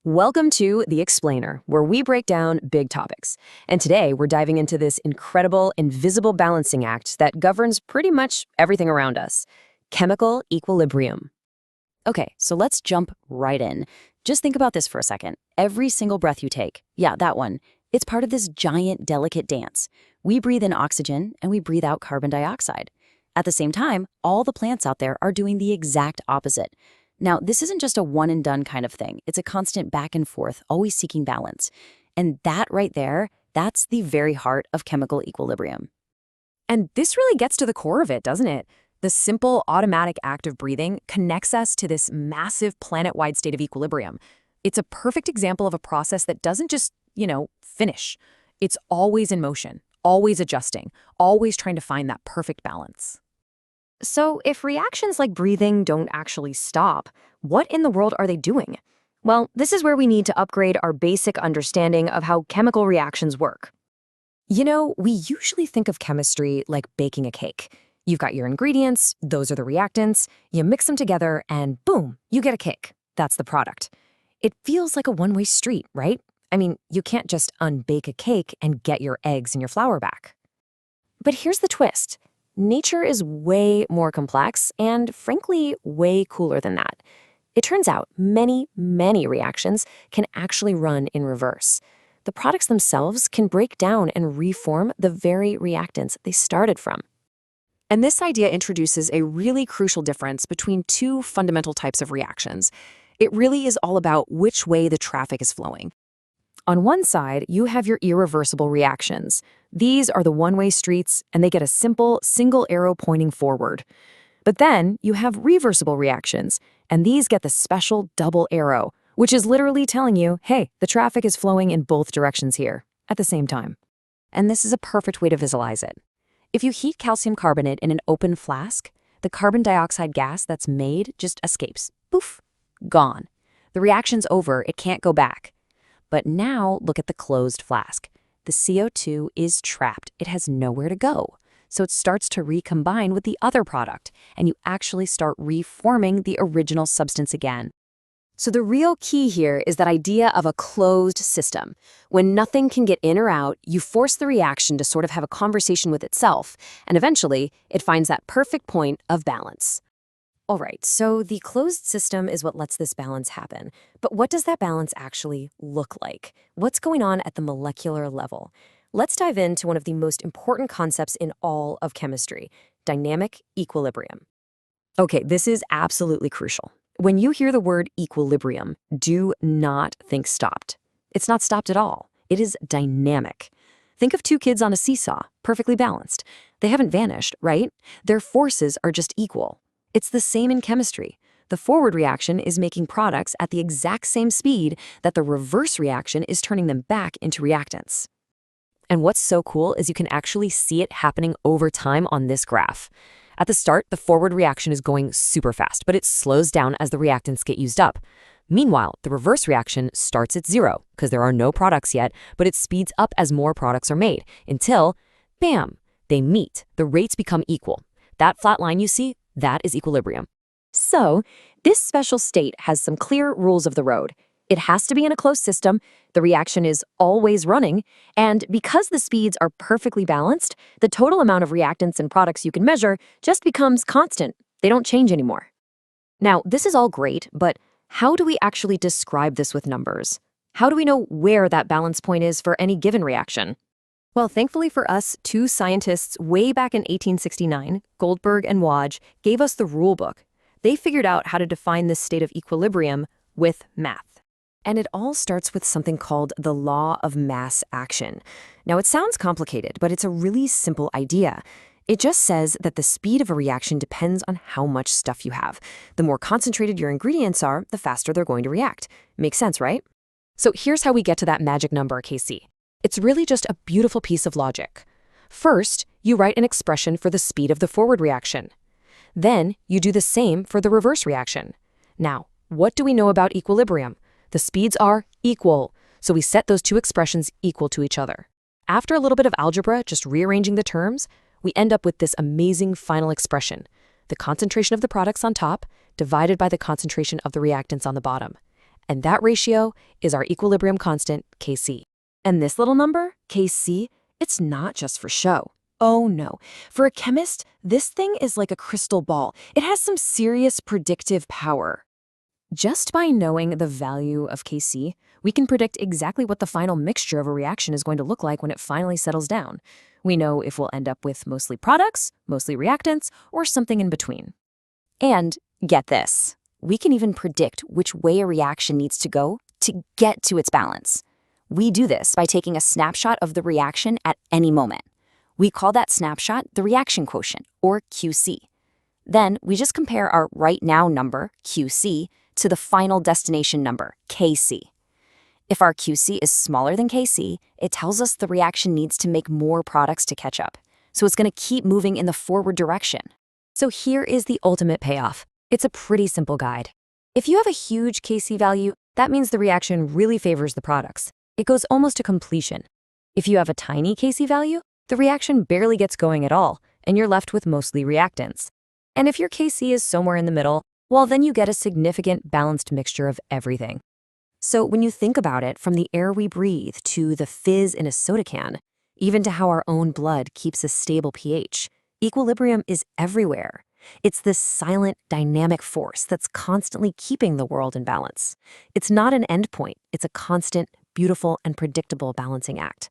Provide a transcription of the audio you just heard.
Welcome to The Explainer, where we break down big topics. And today we're diving into this incredible, invisible balancing act that governs pretty much everything around us: chemical equilibrium. Okay, so let's jump right in. Just think about this for a second. Every single breath you take, yeah, that one, it's part of this giant, delicate dance. We breathe in oxygen and we breathe out carbon dioxide. At the same time, all the plants out there are doing the exact opposite. Now, this isn't just a one and done kind of thing. It's a constant back and forth, always seeking balance. And that right there, that's the very heart of chemical equilibrium. And this really gets to the core of it, doesn't it? The simple, automatic act of breathing connects us to this massive planet-wide state of equilibrium. It's a perfect example of a process that doesn't just, finish. It's always in motion, always adjusting, always trying to find that perfect balance. So if reactions like breathing don't actually stop, what in the world are they doing? Well, this is where we need to upgrade our basic understanding of how chemical reactions work. We usually think of chemistry like baking a cake. You've got your ingredients, those are the reactants, you mix them together, and boom, you get a cake. That's the product. It feels like a one-way street, right? I mean, you can't just unbake a cake and get your eggs and your flour back. But here's the twist. Nature is way more complex and, frankly, way cooler than that. It turns out many, many reactions can actually run in reverse. The products themselves can break down and reform the very reactants they started from. And this idea introduces a really crucial difference between two fundamental types of reactions. It really is all about which way the traffic is flowing. On one side, you have your irreversible reactions. These are the one-way streets, and they get a simple, single arrow pointing forward. But then you have reversible reactions, and these get the special double arrow, which is literally telling you, hey, the traffic is flowing in both directions here at the same time. And this is a perfect way to visualize it. If you heat calcium carbonate in an open flask, the carbon dioxide gas that's made just escapes. Poof, gone. The reaction's over, it can't go back. But now look at the closed flask. The CO2 is trapped. It has nowhere to go. So it starts to recombine with the other product, and you actually start reforming the original substance again. So the real key here is that idea of a closed system. When nothing can get in or out, you force the reaction to sort of have a conversation with itself, and eventually it finds that perfect point of balance. All right, so the closed system is what lets this balance happen. But what does that balance actually look like? What's going on at the molecular level? Let's dive into one of the most important concepts in all of chemistry: dynamic equilibrium. Okay, this is absolutely crucial. When you hear the word equilibrium, do not think stopped. It's not stopped at all. It is dynamic. Think of two kids on a seesaw, perfectly balanced. They haven't vanished, right? Their forces are just equal. It's the same in chemistry. The forward reaction is making products at the exact same speed that the reverse reaction is turning them back into reactants. And what's so cool is you can actually see it happening over time on this graph. At the start, the forward reaction is going super fast, but it slows down as the reactants get used up. Meanwhile, the reverse reaction starts at zero because there are no products yet, but it speeds up as more products are made until, bam, they meet. The rates become equal. That flat line you see, that is equilibrium. So, this special state has some clear rules of the road. It has to be in a closed system, the reaction is always running, and because the speeds are perfectly balanced, the total amount of reactants and products you can measure just becomes constant. They don't change anymore. Now, this is all great, but how do we actually describe this with numbers? How do we know where that balance point is for any given reaction? Well, thankfully for us, two scientists way back in 1869, Goldberg and Waj, gave us the rule book. They figured out how to define this state of equilibrium with math. And it all starts with something called the law of mass action. Now, it sounds complicated, but it's a really simple idea. It just says that the speed of a reaction depends on how much stuff you have. The more concentrated your ingredients are, the faster they're going to react. Makes sense, right? So here's how we get to that magic number, KC. It's really just a beautiful piece of logic. First, you write an expression for the speed of the forward reaction. Then, you do the same for the reverse reaction. Now, what do we know about equilibrium? The speeds are equal, so we set those two expressions equal to each other. After a little bit of algebra, just rearranging the terms, we end up with this amazing final expression: the concentration of the products on top divided by the concentration of the reactants on the bottom. And that ratio is our equilibrium constant, Kc. And this little number, Kc, it's not just for show. Oh no. For a chemist, this thing is like a crystal ball. It has some serious predictive power. Just by knowing the value of Kc, we can predict exactly what the final mixture of a reaction is going to look like when it finally settles down. We know if we'll end up with mostly products, mostly reactants, or something in between. And get this, we can even predict which way a reaction needs to go to get to its balance. We do this by taking a snapshot of the reaction at any moment. We call that snapshot the reaction quotient, or QC. Then we just compare our right now number, QC, to the final destination number, Kc. If our QC is smaller than Kc, it tells us the reaction needs to make more products to catch up. So it's going to keep moving in the forward direction. So here is the ultimate payoff. It's a pretty simple guide. If you have a huge Kc value, that means the reaction really favors the products. It goes almost to completion. If you have a tiny Kc value, the reaction barely gets going at all, and you're left with mostly reactants. And if your Kc is somewhere in the middle, well, then you get a significant balanced mixture of everything. So when you think about it, from the air we breathe to the fizz in a soda can, even to how our own blood keeps a stable pH, equilibrium is everywhere. It's this silent, dynamic force that's constantly keeping the world in balance. It's not an endpoint. It's a constant, beautiful, and predictable balancing act.